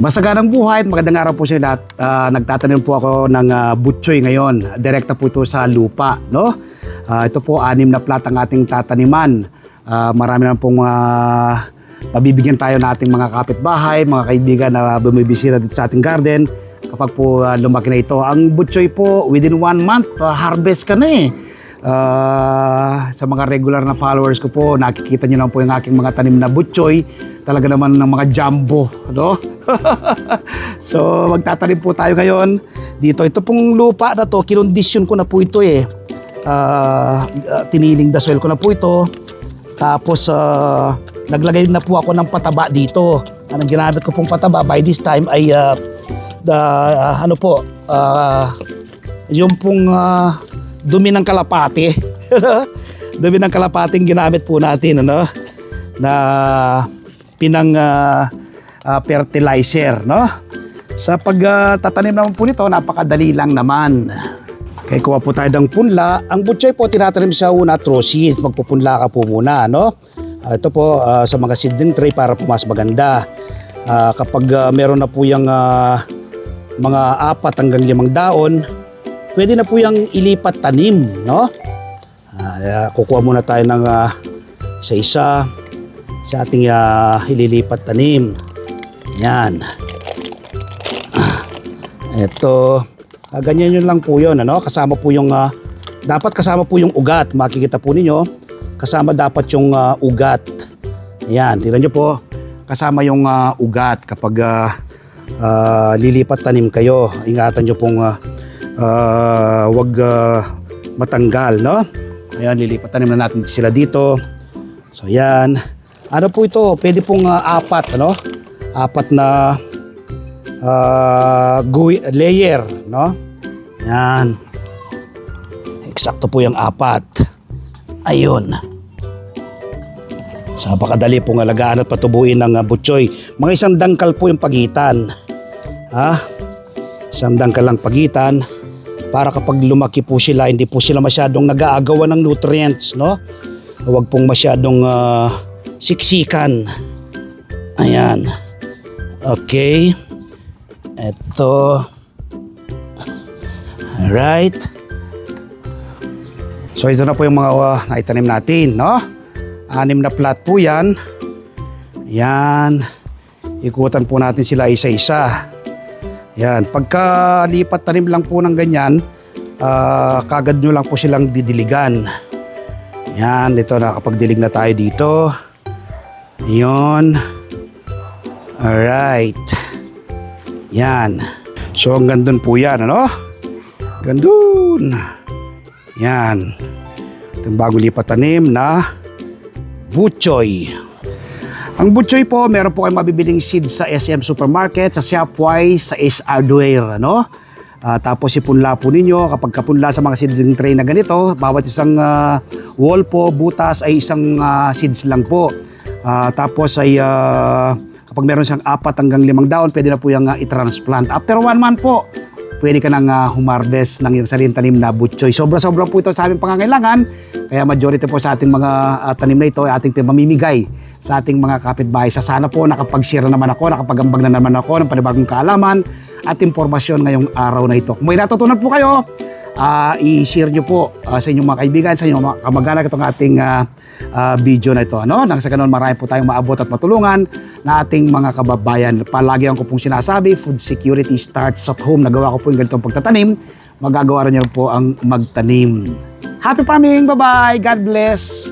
Masaganang buhay at magandang araw po sa lahat. Nagtatanim po ako ng butchoy ngayon. Direkta po ito sa lupa, no? Ito po 6 na plat ang ating tataniman. Marami na pong mabibigyan tayo ng ating mga kapitbahay, mga kaibigan na bumibisita dito sa ating garden. Kapag po lumaki na ito, ang butchoy po within 1 month, harvest ka na eh. Sa mga regular na followers ko po, nakikita nyo lang po yung aking mga tanim na butchoy. Talaga naman ng mga jumbo, no? So, magtatanim po tayo ngayon. Dito, ito pong lupa na to, kinondisyon ko na po ito eh. Tiniling the soil ko na po ito. Tapos, naglagay na po ako ng pataba dito. Ang ginamit ko pong pataba by this time ay, yung pong dumi ng kalapate. Dumi ng kalapating ginamit po natin, ano? Na pinang fertilizer, no? Sa pagtatanim naman po nito, napakadali lang naman. Kaya kuha po tayo ng punla. Ang butchoy po, tinatanim sa una through seed. Magpupunla ka po muna, no? Ito po sa mga seedling tray para po mas maganda. Kapag meron na po yung mga 4 hanggang 5 daon, pwede na po yung ilipat tanim, no? Kukuha muna tayo ng isa-isa sa ating ililipat tanim. Yan. Ito. Ganyan yun lang po yun. Ano? Kasama po yung, dapat kasama po yung ugat. Makikita po ninyo, kasama dapat yung ugat. Yan. Tingnan nyo po. Kasama yung ugat kapag lilipat tanim kayo. Ingatan nyo pong wag matanggal. No? Ayan, lilipat tanim na natin sila dito. So yan. Ano po ito? Pwede pong 4, ano? 4 na layer, no? Yan. Eksakto po yung 4. Ayun. Sa napakadali pong alagaan at patubuin ng butchoy. Mga 1 dangkal po yung pagitan. 1 dangkal lang pagitan. Para kapag lumaki po sila, hindi po sila masyadong nag-aagawan ng nutrients, no? Huwag pong masyadong siksikan. Ayan. Okay. Ito. Alright. So ito na po yung mga naitanim natin, no? 6 na plat po yan. Yan. Ikutan po natin sila isa-isa. Yan. Pagka lipat tanim lang po ng ganyan, kagad nyo lang po silang didiligan. Yan. Ito, nakapagdilig na tayo dito. Yun. Alright. Yan. So, hanggang dun po yan, ano? Gandun. Yan. Itong bago lipat tanim na butchoy. Ang butchoy po, meron po kayong mabibiling seeds sa SM Supermarket, sa Shopwise, sa Ace Hardware, ano? Tapos ipunla po ninyo. Kapag kapunla sa mga seedling tray na ganito, bawat isang wall po, butas ay isang seeds lang po. Tapos ay kapag meron siyang 4 hanggang 5 daon, pwede na po yung i-transplant. After 1 month po, pwede ka nang humarvest ng iyong sariling tanim na butchoy. Sobra-sobra po ito sa aming pangangailangan. Kaya majority po sa ating mga tanim na ito ay ating pamimigay sa ating mga kapitbahay. Sana po nakapag-share naman ako, nakapag-ambag na naman ako ng panibagong kaalaman at impormasyon ngayong araw na ito. Kung may natutunan po kayo, i-share nyo po sa inyong mga kaibigan, sa inyong mga kamag-anak itong ating video na ito. Ano? Nang sa ganun, marami po tayong maabot at matulungan na ating mga kababayan. Palagi ko pong sinasabi, food security starts at home. Nagawa ko po yung ganitong pagtatanim. Magagawa rin nyo po ang magtanim. Happy farming! Bye-bye! God bless!